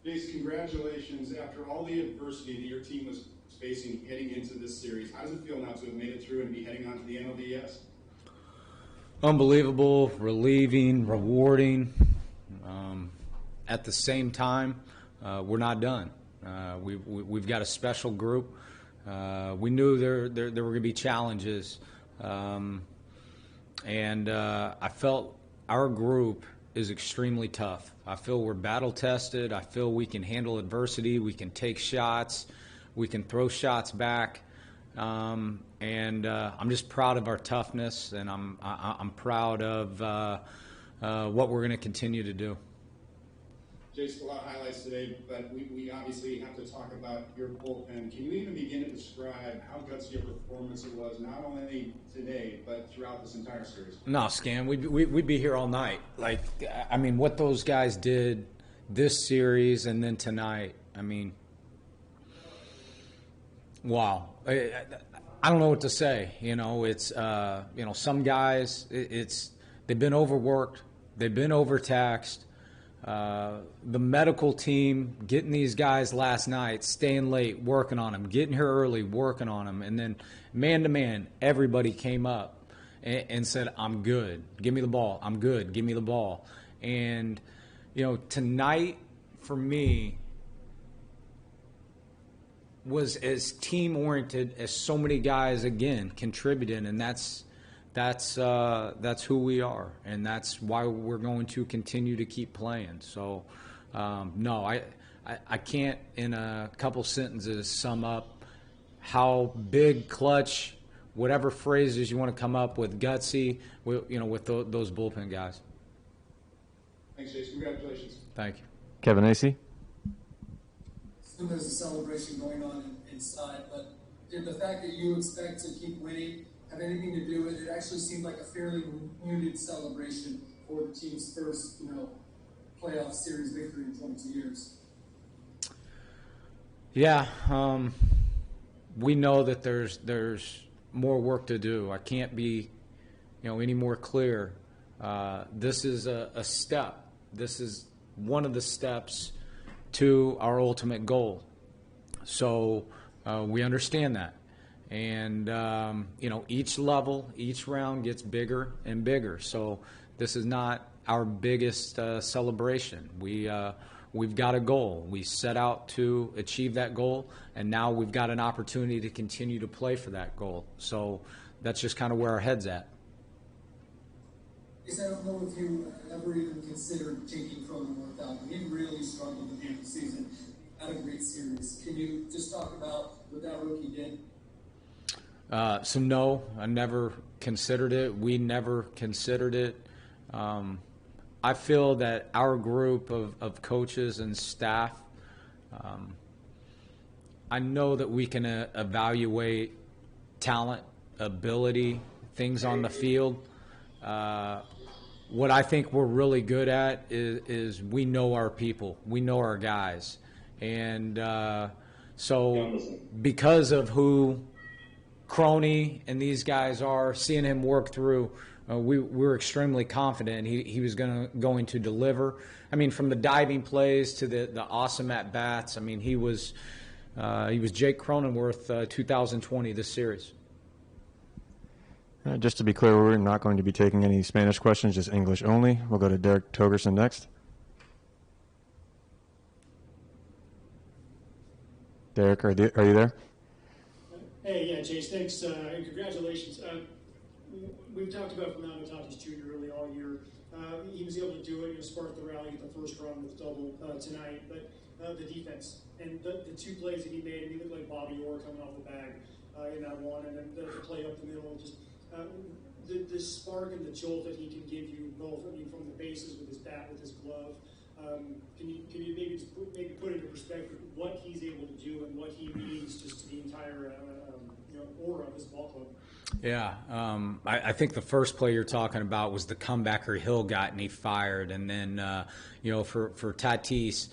Jayce, congratulations. After all the adversity that your team was facing heading into this series, how does it feel now to have made it through and be heading on to the NLDS? Unbelievable, relieving, rewarding. At the same time, we're not done. We've got a special group. We knew there were going to be challenges, and I felt our group is extremely tough. I feel we're battle tested. I feel we can handle adversity. We can take shots. We can throw shots back. I'm just proud of our toughness, and I'm proud of what we're going to continue to do. Jayce, a lot of highlights today, but we obviously have to talk about your bullpen. Can you even begin to describe how gutsy a performance it was, not only today, but throughout this entire series? No, Scan, we'd be here all night. Like, I mean, what those guys did this series and then tonight, I mean, wow. I don't know what to say. You know, it's, some guys, they've been overworked, they've been overtaxed. The medical team getting these guys last night, staying late, working on them, getting here early, working on them, and then man-to-man, everybody came up and said, I'm good. Give me the ball. I'm good. Give me the ball. And, tonight for me was as team-oriented as so many guys, again, contributed, and that's who we are, and that's why we're going to continue to keep playing. So, no, I can't in a couple sentences sum up how big, clutch, whatever phrases you want to come up with, gutsy, with those bullpen guys. Thanks, Jayce. Congratulations. Thank you. Kevin Acee. There's a celebration going on inside, but did the fact that you expect to keep winning have anything to do with it? It actually seemed like a fairly muted celebration for the team's first, playoff series victory in 22 years. Yeah, we know that there's more work to do. I can't be, any more clear. This is a step. This is one of the steps to our ultimate goal. So we understand that. And, each level, each round gets bigger and bigger. So this is not our biggest celebration. We've got a goal. We set out to achieve that goal, and now we've got an opportunity to continue to play for that goal. So that's just kind of where our head's at. I don't know if you ever even considered taking from the North Falcon. He really struggled at the end of the season. Had a great series. Can you just talk about what that rookie did? So no, I never considered it. We never considered it. I feel that our group of coaches and staff, I know that we can evaluate talent, ability, things on the field. What I think we're really good at is we know our people. We know our guys. And so because of who Crony and these guys are, seeing him work through, we were extremely confident he was going to deliver. I mean, from the diving plays to the awesome at-bats, I mean, he was Jake Cronenworth 2020 this series. Just to be clear, we're not going to be taking any Spanish questions, just English only. We'll go to Derek Togerson next. Derek, are you there? Hey, yeah, Jayce, thanks, and congratulations. We've talked about Fernando Tatís Jr. really all year. He was able to do it, spark the rally at the first run with double tonight, but the defense and the two plays that he made, he looked like Bobby Orr coming off the bag in that one, and then the play up the middle, just the spark and the jolt that he can give you both, I mean, from the bases with his bat, with his glove. Can you maybe put into perspective what he's able to do and what he means just to the entire aura of this ball club? Yeah, I think the first play you're talking about was the comebacker Hill got and he fired, and then for Tatís,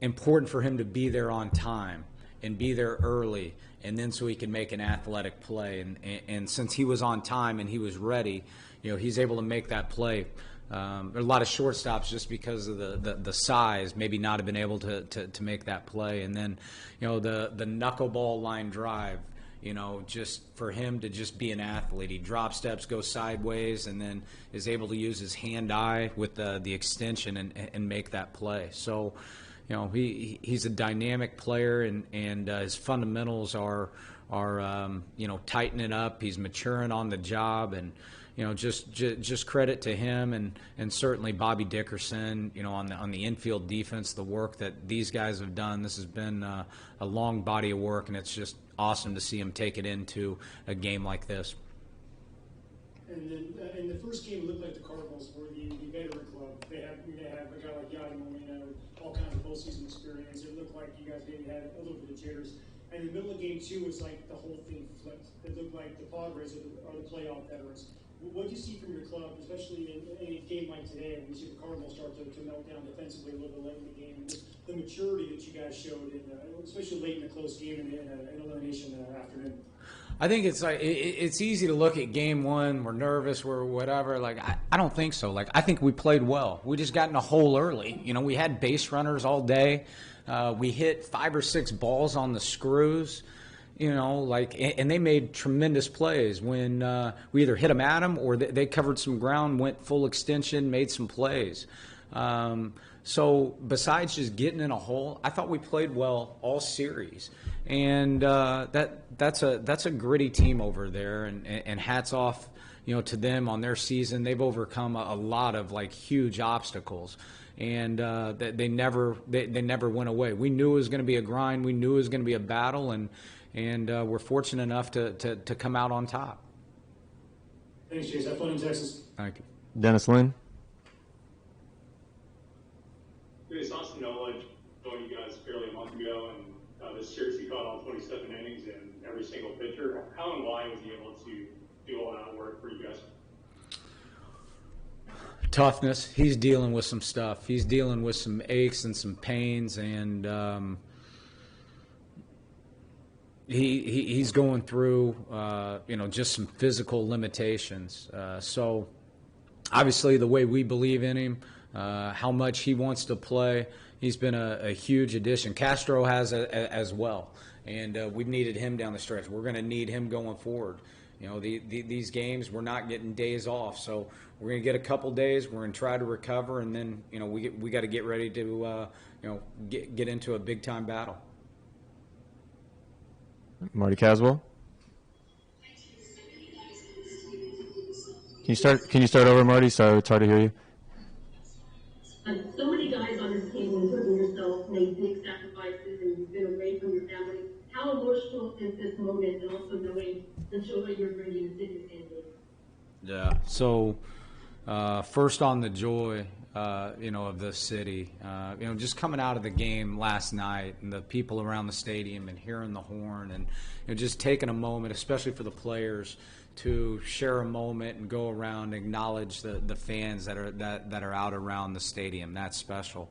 important for him to be there on time and be there early, and then so he can make an athletic play. And since he was on time and he was ready, he's able to make that play. There are a lot of shortstops just because of the size, maybe not have been able to make that play. And then, the knuckleball line drive, just for him to just be an athlete. He drop steps, goes sideways, and then is able to use his hand-eye with the extension and make that play. So, he's a dynamic player, and his fundamentals are tightening up. He's maturing on the job, and just credit to him and certainly Bobby Dickerson, on the infield defense, the work that these guys have done. This has been a long body of work, and it's just awesome to see him take it into a game like this. And then in the first game, it looked like the Cardinals were the veteran club. They have a guy like Yadi Molina, all kinds of postseason experience. It looked like you guys maybe had a little bit of jitters. And in the middle of game two, it's like the whole thing flipped. It looked like the Padres are the playoff veterans. What do you see from your club, especially in a game like today, when you see the Cardinals start to melt down defensively a little bit late in the game, and just the maturity that you guys showed, especially late in a close game in an elimination afternoon? I think it's like it's easy to look at game one. We're nervous. We're whatever. Like I don't think so. Like I think we played well. We just got in a hole early. We had base runners all day. We hit 5 or 6 balls on the screws. And they made tremendous plays when we either hit them at them or they covered some ground, went full extension, made some plays. So besides just getting in a hole, I thought we played well all series. And that's a gritty team over there, and hats off, to them on their season. They've overcome a lot of huge obstacles, and they never went away. We knew it was going to be a grind. We knew it was going to be a battle, and we're fortunate enough to come out on top. Thanks, Jayce. Have fun in Texas. Thank you. Dennis Lynn. It's awesome knowledge joined you guys fairly a month ago, and this series he caught all 27 innings and every single pitcher. How and why was he able to do all that work for you guys? Toughness. He's dealing with some stuff. He's dealing with some aches and some pains, and he's going through just some physical limitations. So obviously the way we believe in him, how much he wants to play, he's been a huge addition. Castro has as well, and we've needed him down the stretch. We're going to need him going forward. These games, we're not getting days off, so we're going to get a couple days. We're going to try to recover, and then we got to get ready to get into a big time battle. Marty Caswell. Can you start over, Marty? Sorry, it's hard to hear you. So many guys on this team, including yourself, made big sacrifices, and you've been away from your family. How emotional is this moment, and also knowing the joy you're bringing to your family? Yeah. So, first on the joy, of the city. Just coming out of the game last night, and the people around the stadium, and hearing the horn, and just taking a moment, especially for the players, to share a moment and go around and acknowledge the fans that are out around the stadium. That's special.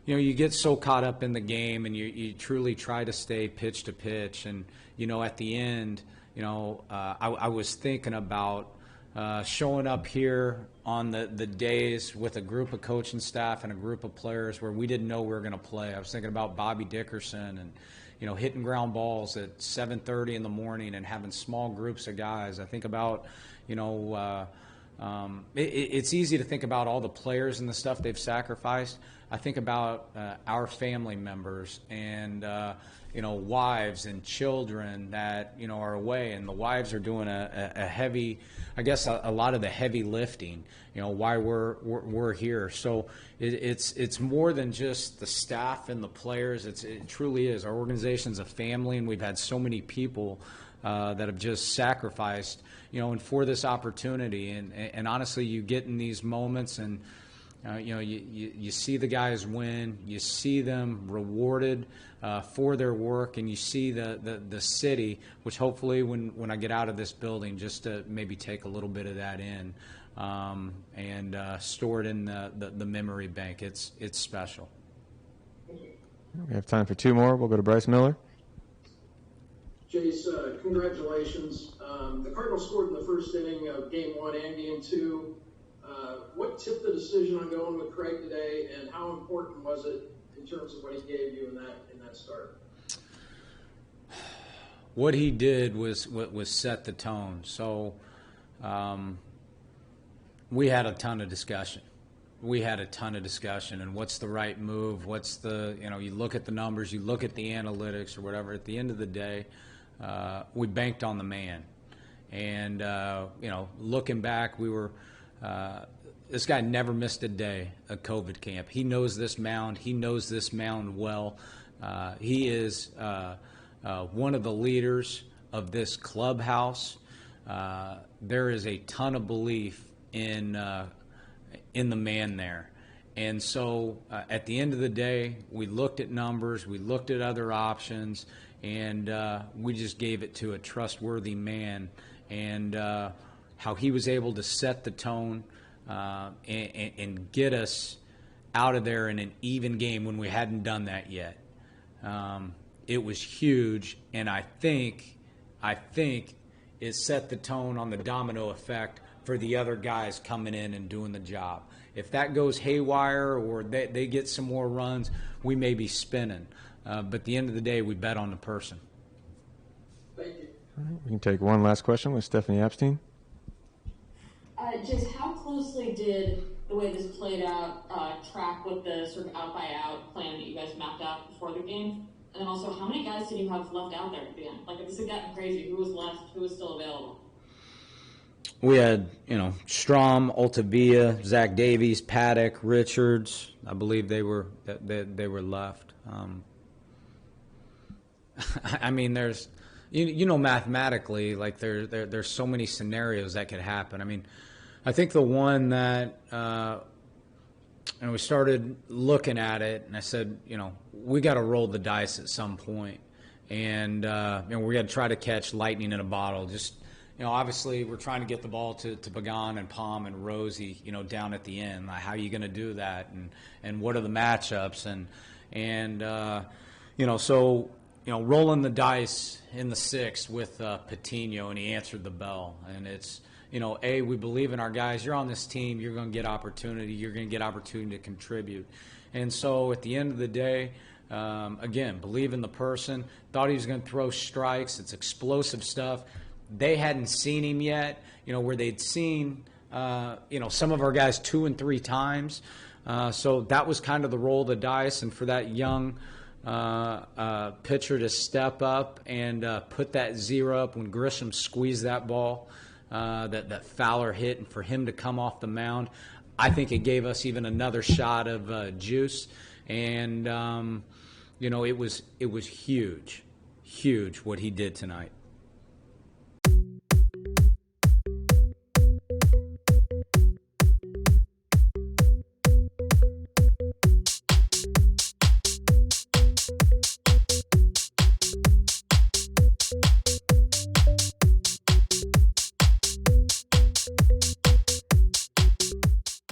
You get so caught up in the game, and you truly try to stay pitch to pitch. And at the end, I was thinking about showing up here on the days with a group of coaching staff and a group of players where we didn't know we were going to play. I was thinking about Bobby Dickerson and hitting ground balls at 7:30 in the morning and having small groups of guys. I think about, it's easy to think about all the players and the stuff they've sacrificed. I think about our family members and, wives and children that, are away, and the wives are doing a heavy, I guess, a lot of the heavy lifting, why we're here. So it's more than just the staff and the players. It truly is. Our organization's a family, and we've had so many people that have just sacrificed, and for this opportunity. And honestly, you get in these moments, and you see the guys win, you see them rewarded for their work, and you see the city, which hopefully when I get out of this building, just to maybe take a little bit of that in and store it in the memory bank. It's special. We have time for 2 more. We'll go to Bryce Miller. Jayce, congratulations. The Cardinals scored in the first inning of Game 1 and Game 2. What tipped the decision on going with Craig today, and how important was it in terms of what he gave you in that start? What he did was set the tone. So we had a ton of discussion. And what's the right move? What's the, you look at the numbers, you look at the analytics or whatever. At the end of the day, we banked on the man. And, looking back, we were this guy never missed a day at COVID camp. He knows this mound. He knows this mound well. He is one of the leaders of this clubhouse. There is a ton of belief in the man there. And so at the end of the day, we looked at numbers, we looked at other options, and we just gave it to a trustworthy man. And how he was able to set the tone and get us out of there in an even game when we hadn't done that yet. It was huge, and I think it set the tone on the domino effect for the other guys coming in and doing the job. If that goes haywire or they get some more runs, we may be spinning. But at the end of the day, we bet on the person. Thank you. All right, we can take one last question with Stephanie Epstein. Just how closely did the way this played out track with the sort of out-by-out plan that you guys mapped out before the game? And then also, how many guys did you have left out there at the end? Like, if this had gotten crazy, who was left? Who was still available? We had, Strom, Altavia, Zach Davies, Paddock, Richards. I believe they were left. I mean, there's, mathematically, like there's so many scenarios that could happen. I mean, I think the one that, and we started looking at it, and I said, we got to roll the dice at some point, and we got to try to catch lightning in a bottle. Just, obviously we're trying to get the ball to Pagan and Palm and Rosie, down at the end. Like, how are you going to do that, and what are the matchups, and so rolling the dice in the sixth with Patino, and he answered the bell, and it's. We believe in our guys. You're on this team. You're going to get opportunity. You're going to get opportunity to contribute. And so at the end of the day, again, believe in the person. Thought he was going to throw strikes. It's explosive stuff. They hadn't seen him yet, where they'd seen, some of our guys 2 and 3 times. So that was kind of the roll of the dice. And for that young pitcher to step up and put that 0 up when Grisham squeezed that ball, that Fowler hit, and for him to come off the mound, I think it gave us even another shot of juice. And it was huge what he did tonight.